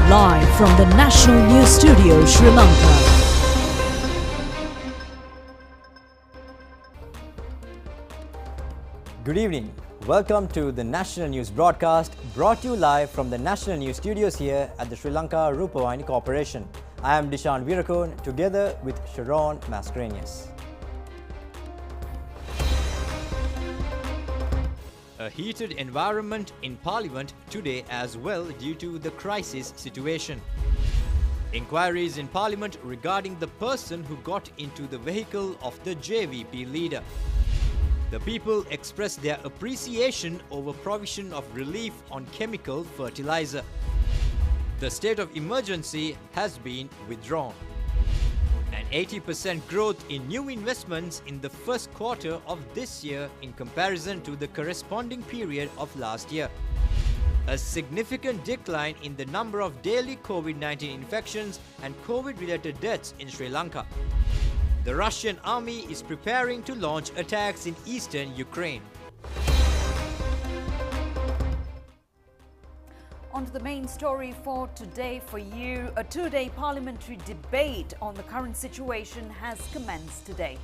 Live from the National News Studio, Sri Lanka. Good evening. Welcome to the National News broadcast, brought to you live from the National News Studios here at the Sri Lanka Rupavahini Corporation. I am Dishan Virakon, together with Sharon Mascarenhas. A heated environment in Parliament today as well due to the crisis situation. Inquiries in Parliament regarding the person who got into the vehicle of the JVP leader. The people expressed their appreciation over provision of relief on chemical fertilizer. The state of emergency has been withdrawn. An 80% growth in new investments in the first quarter of this year in comparison to the corresponding period of last year. A significant decline in the number of daily COVID-19 infections and COVID-related deaths in Sri Lanka. The Russian army is preparing to launch attacks in eastern Ukraine. On to the main story for today for you. A two-day parliamentary debate on the current situation has commenced today.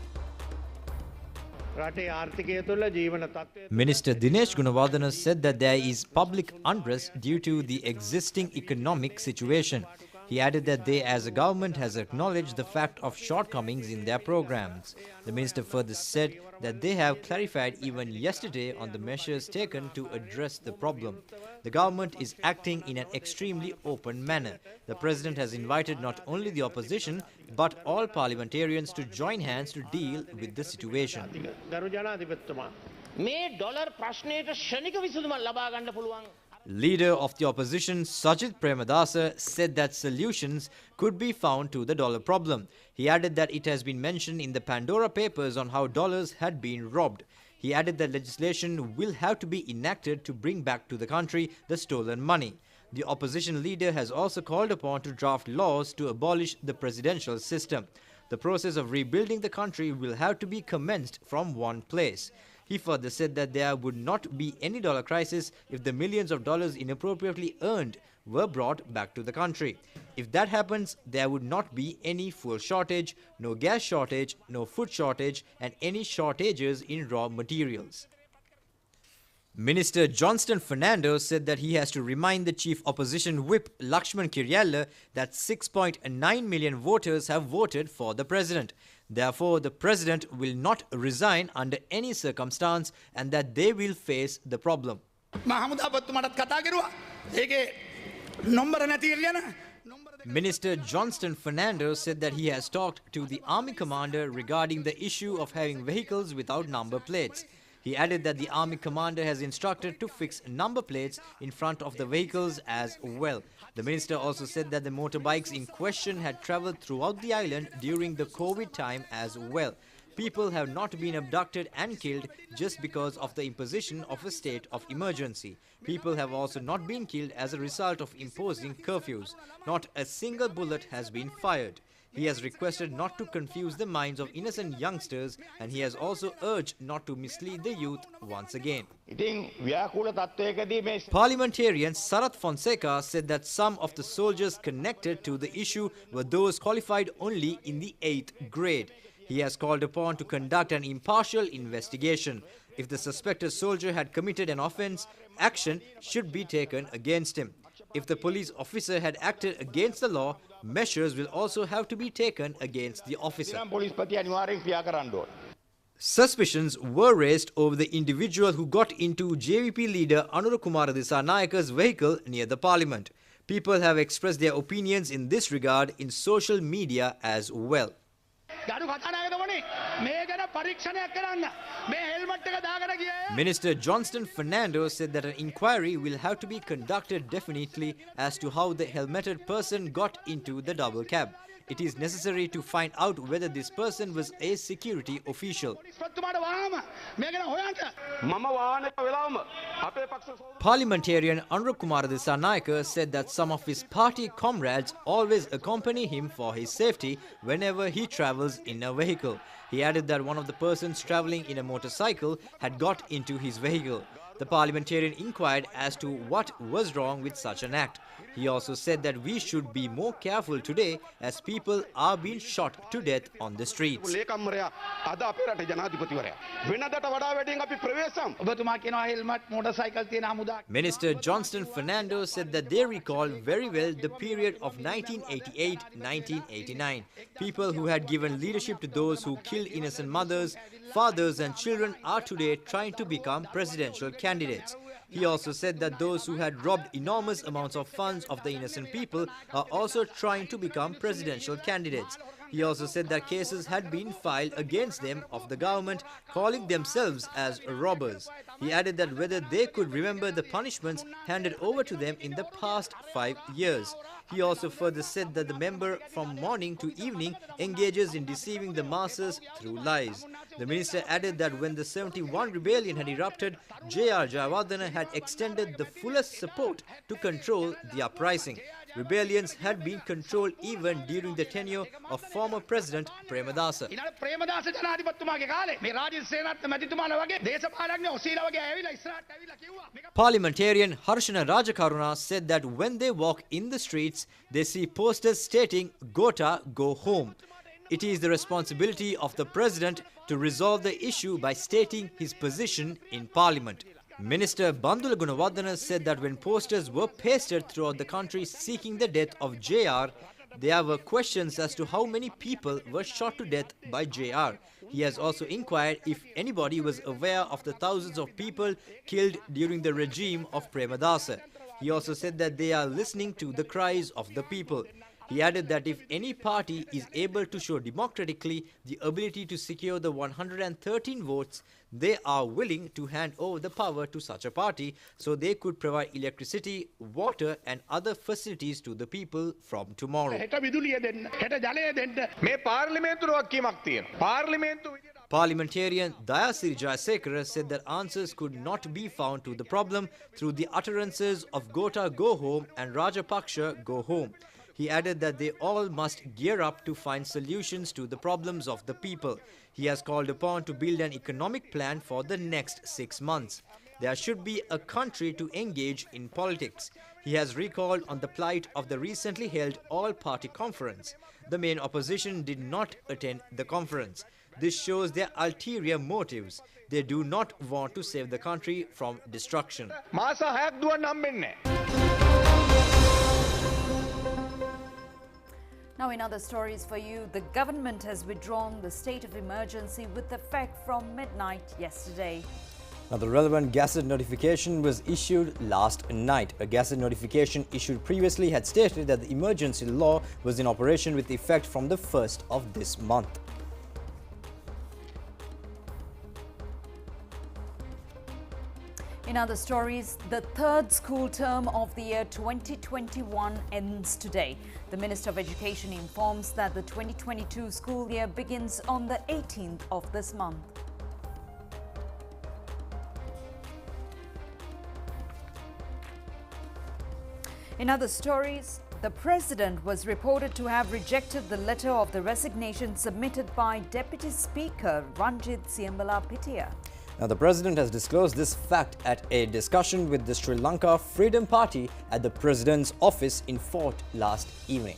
Minister Dinesh Gunawardena said that there is public unrest due to the existing economic situation. He added that they as a government has acknowledged the fact of shortcomings in their programs. The minister further said that they have clarified even yesterday on the measures taken to address the problem. The government is acting in an extremely open manner. The president has invited not only the opposition but all parliamentarians to join hands to deal with the situation. Leader of the opposition Sajith Premadasa said that solutions could be found to the dollar problem. He added that it has been mentioned in the Pandora Papers on how dollars had been robbed. He added that legislation will have to be enacted to bring back to the country the stolen money. The opposition leader has also called upon to draft laws to abolish the presidential system. The process of rebuilding the country will have to be commenced from one place. He further said that there would not be any dollar crisis if the millions of dollars inappropriately earned were brought back to the country. If that happens, there would not be any fuel shortage, no gas shortage, no food shortage, and any shortages in raw materials. Minister Johnston Fernando said that he has to remind the chief opposition whip Lakshman Kiryalla that 6.9 million voters have voted for the president. Therefore, the president will not resign under any circumstance and that they will face the problem. Minister Johnston Fernando said that he has talked to the army commander regarding the issue of having vehicles without number plates. He added that the army commander has instructed to fix number plates in front of the vehicles as well. The minister also said that the motorbikes in question had travelled throughout the island during the COVID time as well. People have not been abducted and killed just because of the imposition of a state of emergency. People have also not been killed as a result of imposing curfews. Not a single bullet has been fired. He has requested not to confuse the minds of innocent youngsters, and he has also urged not to mislead the youth once again. Parliamentarian Sarath Fonseca said that some of the soldiers connected to the issue were those qualified only in the 8th grade. He has called upon to conduct an impartial investigation. If the suspected soldier had committed an offence, action should be taken against him. If the police officer had acted against the law, measures will also have to be taken against the officer. Suspicions were raised over the individual who got into JVP leader Anurukumara Dissanayaka's vehicle near the parliament. People have expressed their opinions in this regard in social media as well. Minister Johnston Fernando said that an inquiry will have to be conducted definitely as to how the helmeted person got into the double cab. It is necessary to find out whether this person was a security official. Parliamentarian Anurukumara Dissanayaka said that some of his party comrades always accompany him for his safety whenever he travels in a vehicle. He added that one of the persons travelling in a motorcycle had got into his vehicle. The parliamentarian inquired as to what was wrong with such an act. He also said that we should be more careful today as people are being shot to death on the streets. Minister Johnston Fernando said that they recall very well the period of 1988-1989. People who had given leadership to those who killed innocent mothers, fathers and children are today trying to become presidential candidates. He also said that those who had robbed enormous amounts of funds of the innocent people are also trying to become presidential candidates. He also said that cases had been filed against them of the government, calling themselves as robbers. He added that whether they could remember the punishments handed over to them in the past 5 years. He also further said that the member from morning to evening engages in deceiving the masses through lies. The minister added that when the 71 rebellion had erupted, J.R. Jayawardena had extended the fullest support to control the uprising. Rebellions had been controlled even during the tenure of former President Premadasa. Parliamentarian Harshana Rajakaruna said that when they walk in the streets, they see posters stating "Gota, go home." It is the responsibility of the President to resolve the issue by stating his position in Parliament. Minister Bandula Gunawardena said that when posters were pasted throughout the country seeking the death of JR, there were questions as to how many people were shot to death by JR. He has also inquired if anybody was aware of the thousands of people killed during the regime of Premadasa. He also said that they are listening to the cries of the people. He added that if any party is able to show democratically the ability to secure the 113 votes, they are willing to hand over the power to such a party so they could provide electricity, water and other facilities to the people from tomorrow. Parliamentarian Dayasiri Jayasekara said that answers could not be found to the problem through the utterances of Gota go home and Rajapaksha go home. He added that they all must gear up to find solutions to the problems of the people. He has called upon to build an economic plan for the next 6 months. There should be a country to engage in politics. He has recalled on the plight of the recently held all-party conference. The main opposition did not attend the conference. This shows their ulterior motives. They do not want to save the country from destruction. Now in other stories for you, the government has withdrawn the state of emergency with effect from midnight yesterday. Now, the relevant Gazette notification was issued last night. A Gazette notification issued previously had stated that the emergency law was in operation with effect from the 1st of this month. In other stories, the third school term of the year 2021 ends today. The Minister of Education informs that the 2022 school year begins on the 18th of this month. In other stories, the President was reported to have rejected the letter of the resignation submitted by Deputy Speaker Ranjit Siambalapitiya. Now, the President has disclosed this fact at a discussion with the Sri Lanka Freedom Party at the President's office in Fort last evening.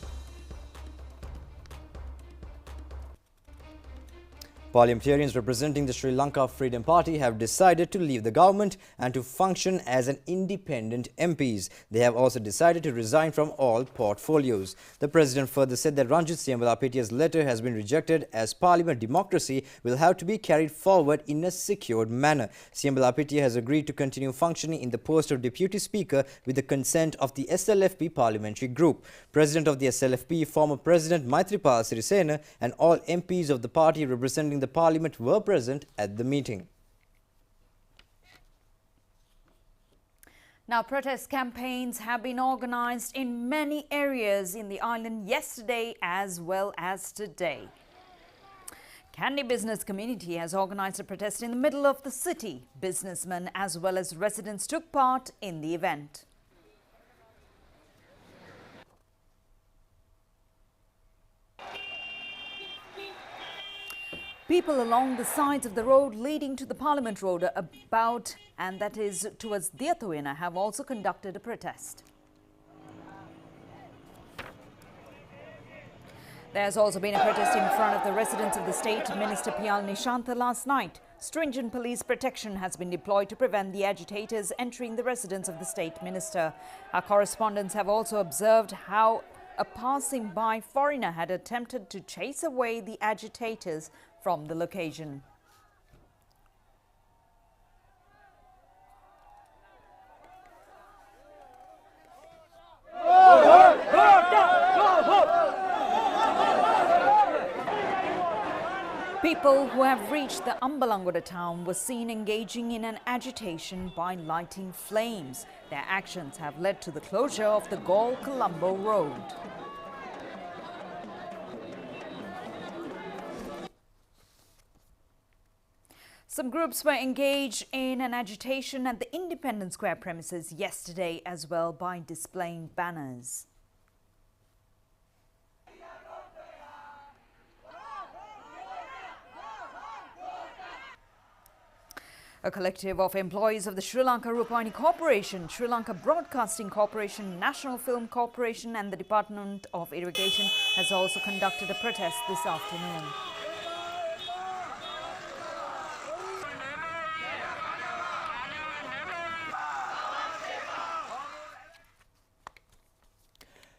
Parliamentarians representing the Sri Lanka Freedom Party have decided to leave the government and to function as an independent MPs. They have also decided to resign from all portfolios. The President further said that Ranjit Siambalapitiya's letter has been rejected as Parliament democracy will have to be carried forward in a secured manner. Siambalapitiya has agreed to continue functioning in the post of Deputy Speaker with the consent of the SLFP parliamentary group. President of the SLFP, former President Maithripala Sirisena and all MPs of the party representing the Parliament were present at the meeting. Now, protest campaigns have been organised in many areas in the island yesterday as well as today. Kandy business community has organised a protest in the middle of the city. Businessmen as well as residents took part in the event. People along the sides of the road leading to the Parliament Road and that is towards Diathuina, have also conducted a protest. There has also been a protest in front of the residence of the State Minister P.L. Nishantha last night. Stringent police protection has been deployed to prevent the agitators entering the residence of the State Minister. Our correspondents have also observed how a passing by foreigner had attempted to chase away the agitators from the location. People who have reached the Ambalangoda town were seen engaging in an agitation by lighting flames. Their actions have led to the closure of the Galle-Colombo road. Some groups were engaged in an agitation at the Independence Square premises yesterday as well by displaying banners. A collective of employees of the Sri Lanka Rupavahini Corporation, Sri Lanka Broadcasting Corporation, National Film Corporation and the Department of Irrigation has also conducted a protest this afternoon.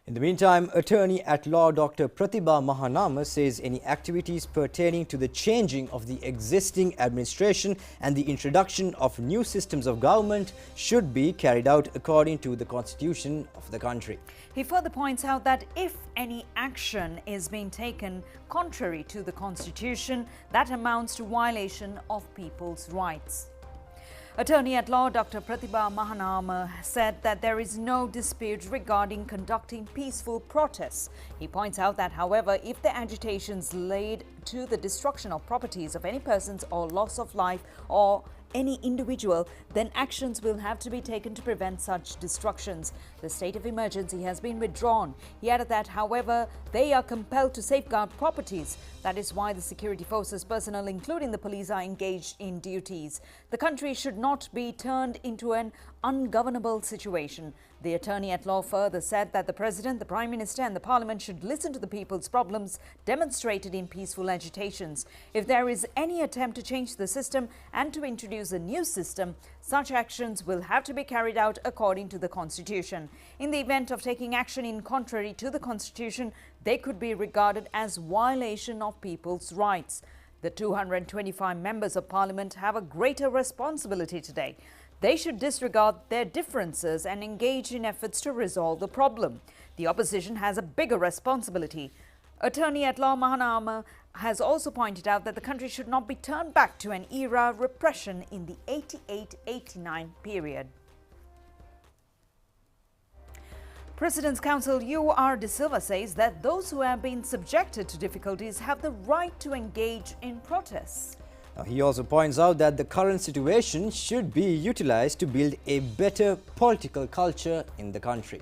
In the meantime, attorney-at-law Dr. Pratibha Mahanama says any activities pertaining to the changing of the existing administration and the introduction of new systems of government should be carried out according to the constitution of the country. He further points out that if any action is being taken contrary to the constitution, that amounts to violation of people's rights. Attorney-at-law Dr. Pratibha Mahanama said that there is no dispute regarding conducting peaceful protests. He points out that, however, if the agitations lead to the destruction of properties of any persons or loss of life or any individual, then actions will have to be taken to prevent such destructions. The state of emergency has been withdrawn. He added that, however, they are compelled to safeguard properties. That is why the security forces personnel, including the police, are engaged in duties. The country should not be turned into an ungovernable situation. The attorney-at-law further said that the President, the Prime Minister and the Parliament should listen to the people's problems demonstrated in peaceful agitations. If there is any attempt to change the system and to introduce a new system, such actions will have to be carried out according to the Constitution. In the event of taking action in contrary to the Constitution, they could be regarded as violation of people's rights. The 225 members of Parliament have a greater responsibility today. They should disregard their differences and engage in efforts to resolve the problem. The opposition has a bigger responsibility. Attorney-at-law Mahanama has also pointed out that the country should not be turned back to an era of repression in the 88-89 period. President's Counsel U.R. De Silva says that those who have been subjected to difficulties have the right to engage in protests. He also points out that the current situation should be utilized to build a better political culture in the country.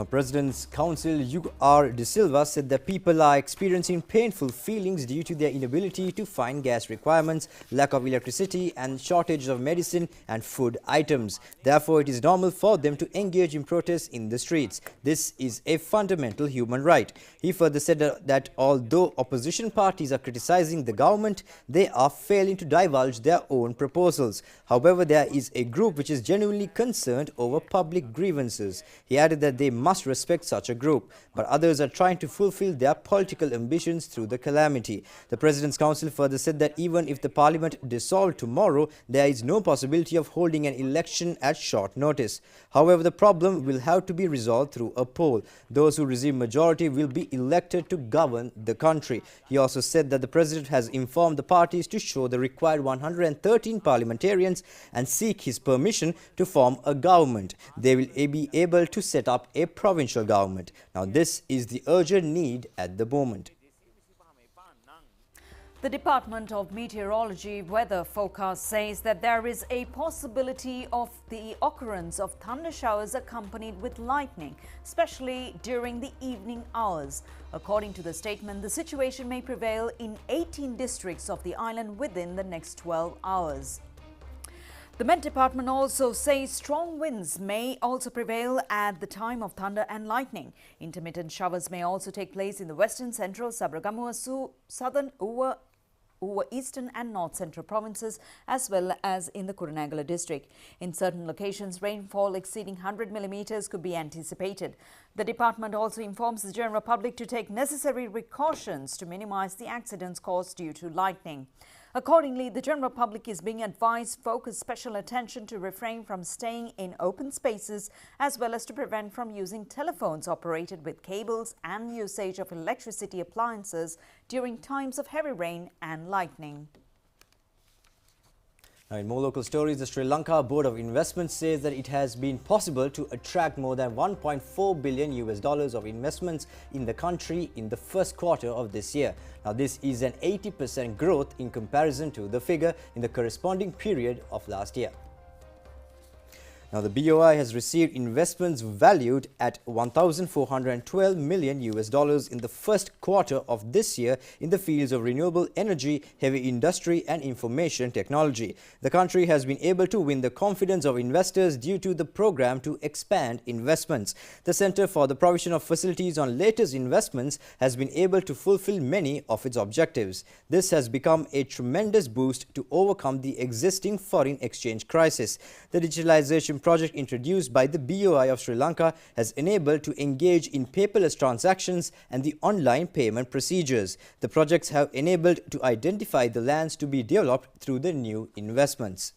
President's Counsel U.R. De Silva said that people are experiencing painful feelings due to their inability to find gas requirements, lack of electricity and shortage of medicine and food items. Therefore, it is normal for them to engage in protests in the streets. This is a fundamental human right. He further said that although opposition parties are criticizing the government, they are failing to divulge their own proposals. However, there is a group which is genuinely concerned over public grievances. He added that they must respect such a group, but others are trying to fulfill their political ambitions through the calamity. The President's Council further said that even if the Parliament dissolved tomorrow, there is no possibility of holding an election at short notice. However, the problem will have to be resolved through a poll. Those who receive majority will be elected to govern the country. He also said that the President has informed the parties to show the required 113 parliamentarians and seek his permission to form a government. They will be able to set up a provincial government. Now, this is the urgent need at the moment. The Department of Meteorology weather forecast says that there is a possibility of the occurrence of thunder showers accompanied with lightning, especially during the evening hours. According to the statement, the situation may prevail in 18 districts of the island within the next 12 hours. The Met Department also says strong winds may also prevail at the time of thunder and lightning. Intermittent showers may also take place in the western, central, Sabragamua, southern, over eastern and north central provinces, as well as in the Kurunegala district. In certain locations, rainfall exceeding 100 millimeters could be anticipated. The department also informs the general public to take necessary precautions to minimize the accidents caused due to lightning. Accordingly, the general public is being advised focus special attention to refrain from staying in open spaces, as well as to prevent from using telephones operated with cables and usage of electricity appliances during times of heavy rain and lightning. Now, in more local stories, the Sri Lanka Board of Investment says that it has been possible to attract more than $1.4 billion of investments in the country in the first quarter of this year. Now, this is an 80% growth in comparison to the figure in the corresponding period of last year. Now, the BOI has received investments valued at $1,412 million in the first quarter of this year in the fields of renewable energy, heavy industry and information technology. The country has been able to win the confidence of investors due to the program to expand investments. The Centre for the Provision of Facilities on Latest Investments has been able to fulfill many of its objectives. This has become a tremendous boost to overcome the existing foreign exchange crisis. The digitalization project introduced by the BOI of Sri Lanka has enabled to engage in paperless transactions and the online payment procedures. The projects have enabled to identify the lands to be developed through the new investments.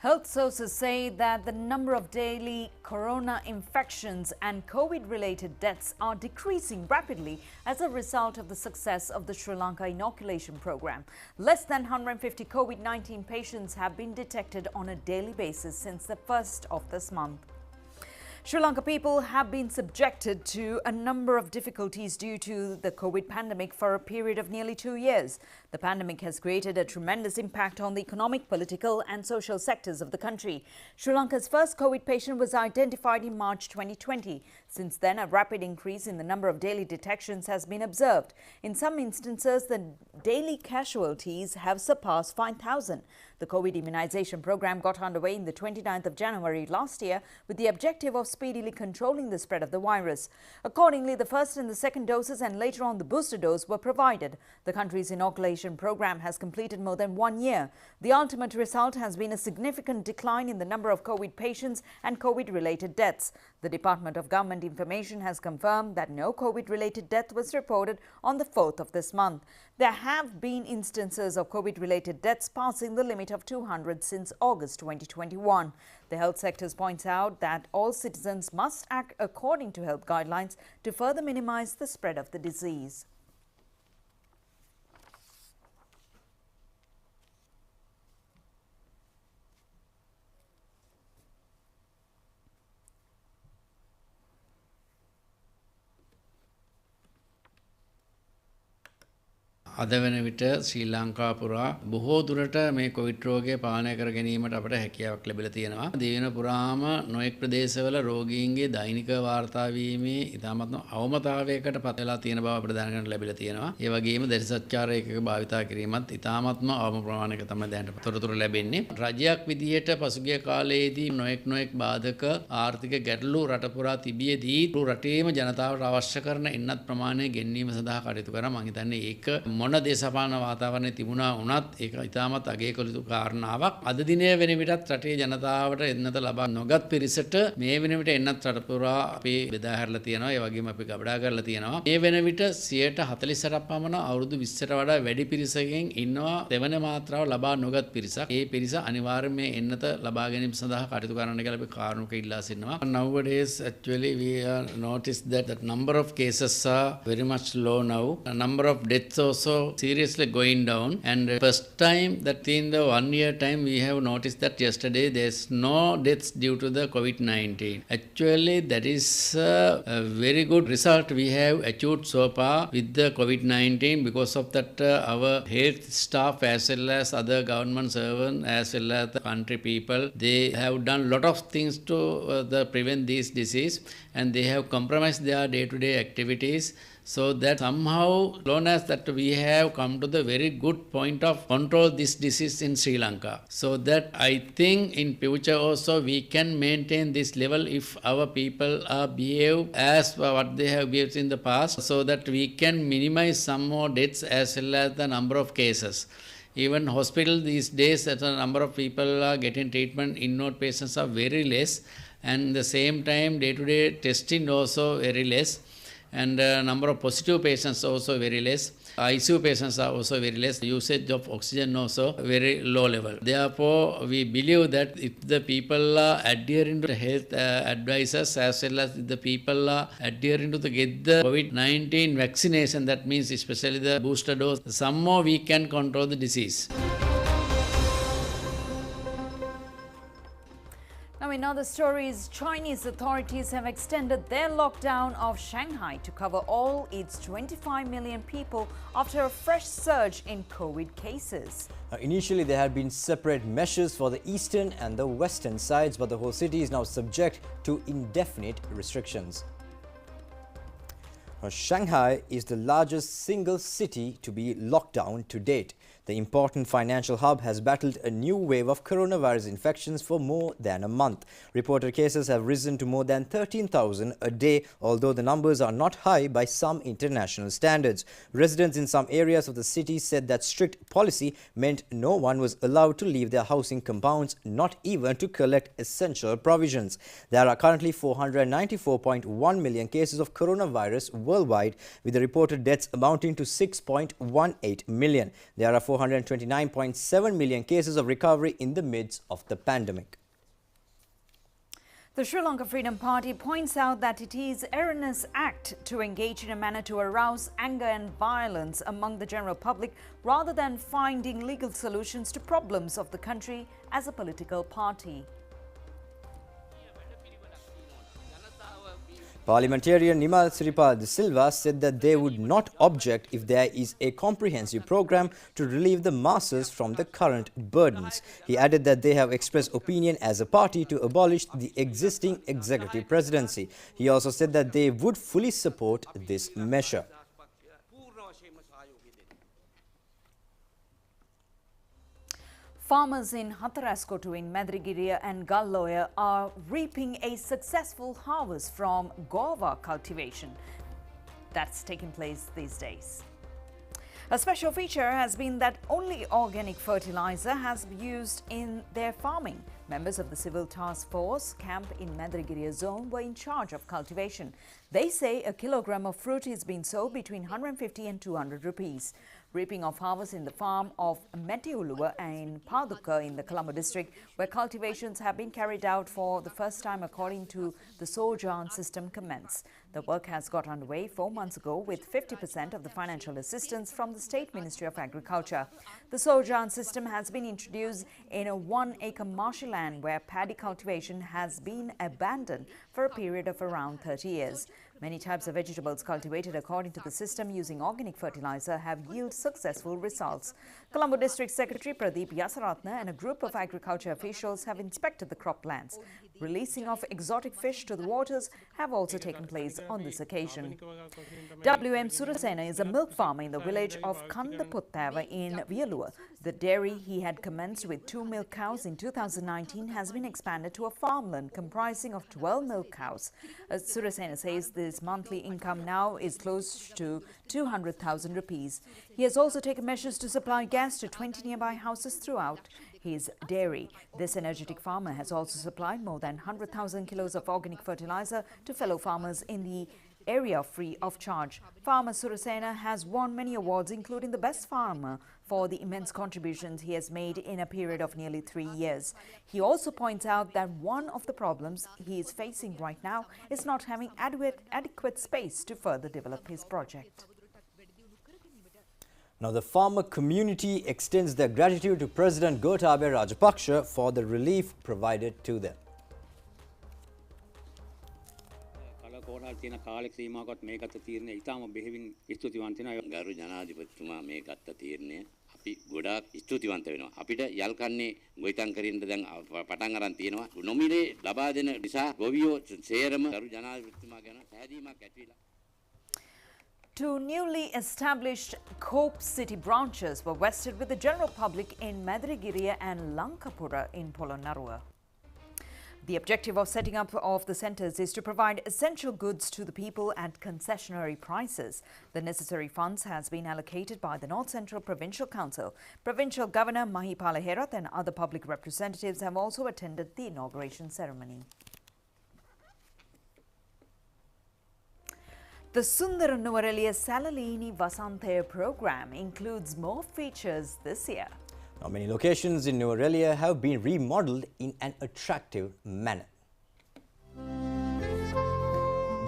Health sources say that the number of daily corona infections and COVID-related deaths are decreasing rapidly as a result of the success of the Sri Lanka inoculation program. Less than 150 COVID-19 patients have been detected on a daily basis since the first of this month. Sri Lanka people have been subjected to a number of difficulties due to the COVID pandemic for a period of nearly 2 years. The pandemic has created a tremendous impact on the economic, political and social sectors of the country. Sri Lanka's first COVID patient was identified in March 2020. Since then, a rapid increase in the number of daily detections has been observed. In some instances, the daily casualties have surpassed 5,000. The COVID immunization program got underway on the 29th of January last year with the objective of speedily controlling the spread of the virus. Accordingly, the first and the second doses and later on the booster dose were provided. The country's inoculation program has completed more than 1 year. The ultimate result has been a significant decline in the number of COVID patients and COVID-related deaths. The Department of Government Information has confirmed that no COVID-related death was reported on the 4th of this month. There have been instances of COVID-related deaths passing the limit of 200 since August 2021. The health sector points out that all citizens must act according to health guidelines to further minimize the spread of the disease. අද වෙන විට ශ්‍රී ලංකා පුරා බොහෝ දුරට මේ Covid රෝගය පාලනය කර ගැනීමට අපට හැකියාවක් ලැබිලා තියෙනවා. දිවයින පුරාම නොඑක් ප්‍රදේශවල රෝගීන්ගේ දෛනික වාර්තා වීමේ ඉතාමත් අවමතාවයකට පත් වෙලා තියෙන බව අපිට දැනගන්න ලැබිලා තියෙනවා. ඒ වගේම දැරිසත්කාර ඒකක භාවිතා කිරීමත් ඉතාමත්ම අවම ප්‍රමාණයක තමයි දැනට තොරතුරු ලැබෙන්නේ. රජයක් විදියට පසුගිය කාලයේදී නොඑක් බාධක ආර්ථික ගැටලු රට පුරා තිබියදී රටේම ජනතාවට අවශ්‍ය කරන එන්නත් ප්‍රමාණය ගෙන්වීම සඳහා කටයුතු කරා. මම හිතන්නේ ඒක මොන දේශපාලන වාතාවරණය තිබුණා වුණත් ඒක ඉතාමත් අගය කළ යුතු කාරණාවක්. අද දිනේ වෙන විටත් රටේ ජනතාවට එන්නත ලබා නොගත් පිරිසට මේ වෙන විට එන්නත් රට පුරා අපි බෙදා හැරලා තියෙනවා. ඒ වගේම අපි ගබඩා කරලා තියෙනවා. මේ වෙන විට 48% පමණ අවුරුදු 20ට වඩා වැඩි පිරිසකින් ඉන්නවා දෙවන මාත්‍රාව ලබා නොගත් පිරිසක්. ඒ පිරිස අනිවාර්යයෙන් මේ එන්නත ලබා ගැනීම සඳහා කටයුතු කරන්න කියලා අපි කාරුණික ඉල්ලා සිටිනවා. Nowadays actually we are noticed that the number of cases are very much low now. The number of deaths also also seriously going down. And first time that in the 1 year time we have noticed that yesterday there's no deaths due to the COVID-19. Actually, that is a very good result we have achieved so far with the COVID-19. Because of that, our health staff as well as other government servants as well as the country people, they have done a lot of things to prevent this disease, and they have compromised their day-to-day activities, so that somehow, long as that we have come to the very good point of control this disease in Sri Lanka. So that I think in future also we can maintain this level if our people behave as what they have behaved in the past, so that we can minimize some more deaths as well as the number of cases. Even hospital these days, that a number of people are getting treatment, inward patients are very less, and the same time day-to-day testing also very less, and number of positive patients also very less. ICU patients are also very less. Usage of oxygen also very low level. Therefore, we believe that if the people are adhering to the health advisors, as well as the people are adhering to get the COVID-19 vaccination, that means especially the booster dose, some more we can control the disease. Now, in other stories, Chinese authorities have extended their lockdown of Shanghai to cover all its 25 million people after a fresh surge in COVID cases. Initially, there had been separate measures for the eastern and the western sides, but the whole city is now subject to indefinite restrictions. Shanghai is the largest single city to be locked down to date. The important financial hub has battled a new wave of coronavirus infections for more than a month. Reported cases have risen to more than 13,000 a day, although the numbers are not high by some international standards. Residents in some areas of the city said that strict policy meant no one was allowed to leave their housing compounds, not even to collect essential provisions. There are currently 494.1 million cases of coronavirus worldwide, with the reported deaths amounting to 6.18 million. There are 429.7 million cases of recovery in the midst of the pandemic. The Sri Lanka Freedom Party points out that it is an erroneous act to engage in a manner to arouse anger and violence among the general public, rather than finding legal solutions to problems of the country as a political party. Parliamentarian Nimal Siripal de Silva said that they would not object if there is a comprehensive program to relieve the masses from the current burdens. He added that they have expressed opinion as a party to abolish the existing executive presidency. He also said that they would fully support this measure. Farmers in Hataraskotu in Madragiriya and Galloya are reaping a successful harvest from guava cultivation that's taking place these days. A special feature has been that only organic fertilizer has been used in their farming. Members of the Civil Task Force camp in Madragiriya zone were in charge of cultivation. They say a kilogram of fruit is being sold between 150 and 200 rupees. Reaping of harvest in the farm of Metiuluwa and Paduka in the Colombo district, where cultivations have been carried out for the first time according to the Sojan system commenced. The work has got underway 4 months ago with 50% of the financial assistance from the State Ministry of Agriculture. The Sojan system has been introduced in a 1-acre marshland where paddy cultivation has been abandoned for a period of around 30 years. Many types of vegetables cultivated according to the system using organic fertilizer have yielded successful results. Colombo District Secretary Pradeep Yasaratna and a group of agriculture officials have inspected the croplands. Releasing of exotic fish to the waters have also taken place on this occasion. W.M. Surasena is a milk farmer in the village of Kandaputtava in Vialua. The dairy he had commenced with 2 milk cows in 2019 has been expanded to a farmland comprising of 12 milk cows. Surasena says his monthly income now is close to 200,000 rupees. He has also taken measures to supply gas to 20 nearby houses throughout his dairy. This energetic farmer has also supplied more than 100,000 kilos of organic fertilizer to fellow farmers in the area free of charge. Farmer Surasena has won many awards, including the Best Farmer, for the immense contributions he has made in a period of nearly 3 years. He also points out that one of the problems he is facing right now is not having adequate space to further develop his project. Now, the farmer community extends their gratitude to President Gotabaya Rajapaksa for the relief provided to them. කෝරල් තියෙන කාලෙක සීමාවකත් මේ ගත තීරණය ඊටම බෙහෙවින් ස්තුතිවන්ත වෙනවා. ගරු ජනාධිපතිතුමා මේ ගත්ත තීරණය අපි ගොඩාක් ස්තුතිවන්ත වෙනවා. අපිට යල්කන්නේ ගොවිතැන් කරින්න දැන් පටන් අරන් තියෙනවා. නොමිලේ ලබා දෙන නිසා ගොවියෝ සේරම ගරු ජනාධිපතිතුමා ගැන පැහැදීමක් ඇතිවිලා. Two newly established Cope City branches were vested with the general public in Madirigiriya and Lankapura in Polonnaruwa. The objective of setting up of the centres is to provide essential goods to the people at concessionary prices. The necessary funds has been allocated by the North Central Provincial Council. Provincial Governor Mahipala Herath and other public representatives have also attended the inauguration ceremony. The Sundara Nuvareliya Salalini Vasantaya program includes more features this year. Now, many locations in Nuvareliya have been remodeled in an attractive manner.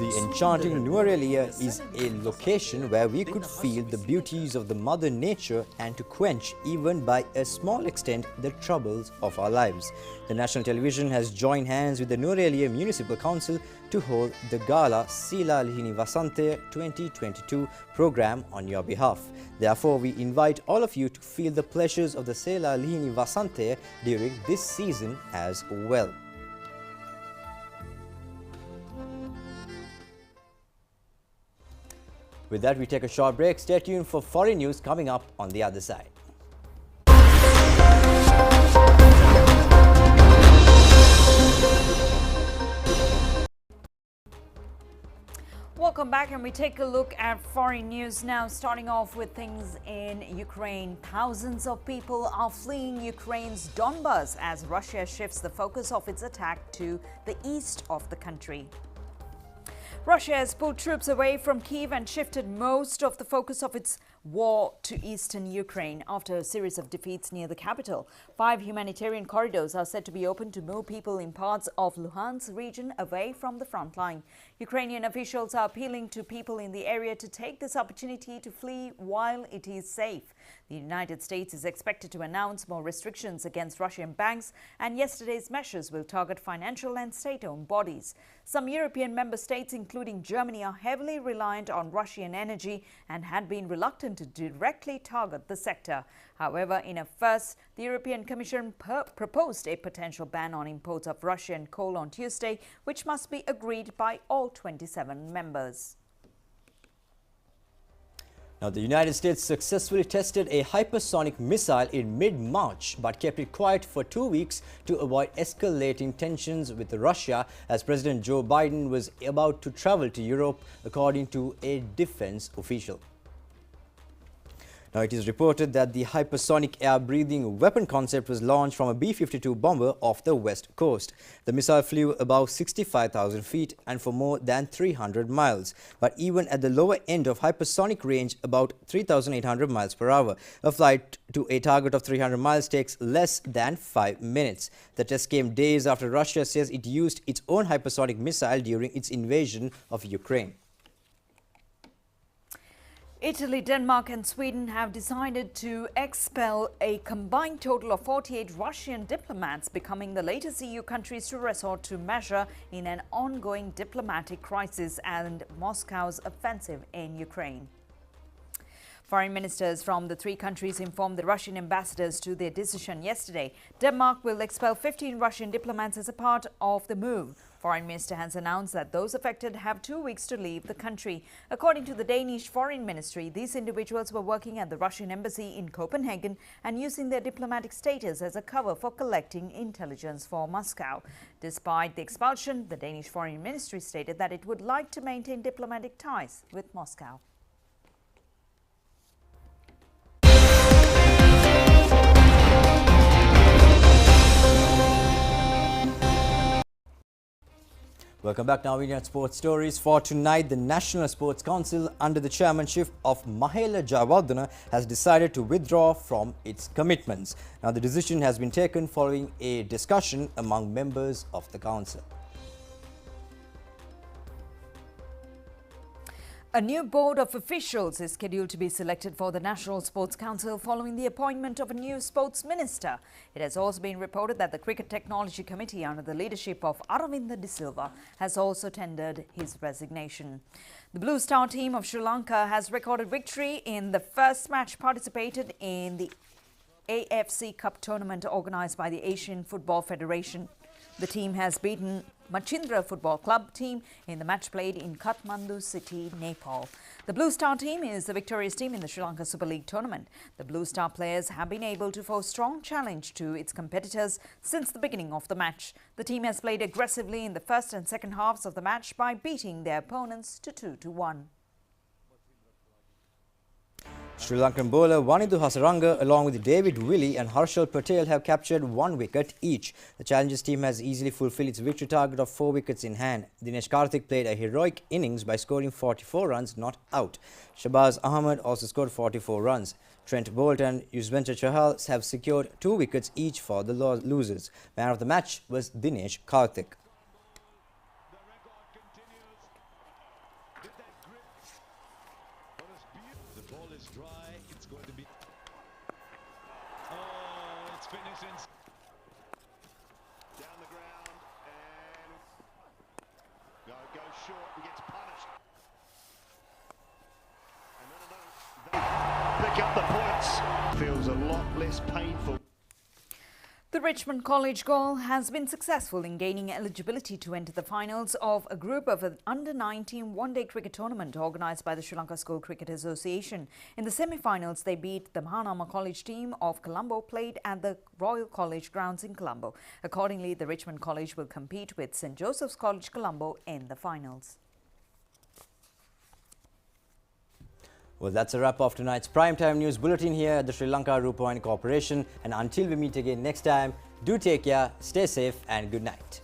The enchanting Nuvareliya is a location where we could feel the beauties of the mother nature and to quench, even by a small extent, the troubles of our lives. The national television has joined hands with the Nuvareliya Municipal Council to hold the Gala Sila Lihini Vasante 2022 program on your behalf. Therefore, we invite all of you to feel the pleasures of the Sela Lihini Vasante during this season as well. With that, we take a short break. Stay tuned for foreign news coming up on the other side. Welcome back, and we take a look at foreign news now, starting off with things in Ukraine. Thousands of people are fleeing Ukraine's Donbas as Russia shifts the focus of its attack to the east of the country. Russia has pulled troops away from Kyiv and shifted most of the focus of its war to eastern Ukraine after a series of defeats near the capital. 5 humanitarian corridors are said to be open to move people in parts of Luhansk region away from the front line. Ukrainian officials are appealing to people in the area to take this opportunity to flee while it is safe. The United States is expected to announce more restrictions against Russian banks, and yesterday's measures will target financial and state-owned bodies. Some European member states, including Germany, are heavily reliant on Russian energy and had been reluctant to directly target the sector. However, in a first, the European Commission proposed a potential ban on imports of Russian coal on Tuesday, which must be agreed by all 27 members. Now, the United States successfully tested a hypersonic missile in mid-March but kept it quiet for 2 weeks to avoid escalating tensions with Russia as President Joe Biden was about to travel to Europe, according to a defense official. Now, it is reported that the hypersonic air-breathing weapon concept was launched from a B-52 bomber off the west coast. The missile flew above 65,000 feet and for more than 300 miles. But even at the lower end of hypersonic range, about 3,800 miles per hour, a flight to a target of 300 miles takes less than 5 minutes. The test came days after Russia says it used its own hypersonic missile during its invasion of Ukraine. Italy, Denmark and Sweden have decided to expel a combined total of 48 Russian diplomats, becoming the latest EU countries to resort to measure in an ongoing diplomatic crisis and Moscow's offensive in Ukraine. Foreign ministers from the 3 countries informed the Russian ambassadors to their decision yesterday. Denmark will expel 15 Russian diplomats as a part of the move. Foreign Minister has announced that those affected have 2 weeks to leave the country. According to the Danish Foreign Ministry, these individuals were working at the Russian embassy in Copenhagen and using their diplomatic status as a cover for collecting intelligence for Moscow. Despite the expulsion, the Danish Foreign Ministry stated that it would like to maintain diplomatic ties with Moscow. Welcome back. Now we at Sports Stories. For tonight, the National Sports Council, under the chairmanship of Mahela Jayawardena, has decided to withdraw from its commitments. Now, the decision has been taken following a discussion among members of the council. A new board of officials is scheduled to be selected for the National Sports Council following the appointment of a new sports minister. It has also been reported that the Cricket Technology Committee under the leadership of Aravinda De Silva has also tendered his resignation. The Blue Star team of Sri Lanka has recorded victory in the first match participated in the AFC Cup tournament organised by the Asian Football Federation. The team has beaten Machindra Football Club team in the match played in Kathmandu city, Nepal. The Blue Star team is the victorious team in the Sri Lanka Super League tournament. The Blue Star players have been able to force strong challenge to its competitors since the beginning of the match. The team has played aggressively in the first and second halves of the match by beating their opponents to 2-1. Sri Lankan bowler Wanidhu Hasaranga along with David Willey and Harshal Patel have captured 1 wicket each. The Challengers team has easily fulfilled its victory target of 4 wickets in hand. Dinesh Karthik played a heroic innings by scoring 44 runs not out. Shabaz Ahmed also scored 44 runs. Trent Bolt and Yuzvendra Chahal have secured 2 wickets each for the losers. Man of the match was Dinesh Karthik. The ball is dry, it's going to be... Oh, it's finished in... Down the ground and... Goes short and gets punished. And they pick up the points. Feels a lot less painful. The Richmond College girl has been successful in gaining eligibility to enter the finals of a group of an under-19 one-day cricket tournament organised by the Sri Lanka School Cricket Association. In the semi-finals, they beat the Mahanama College team of Colombo, played at the Royal College grounds in Colombo. Accordingly, the Richmond College will compete with St. Joseph's College, Colombo in the finals. Well, that's a wrap of tonight's primetime news bulletin here at the Sri Lanka Rupavahini Corporation. And until we meet again next time, do take care, stay safe and good night.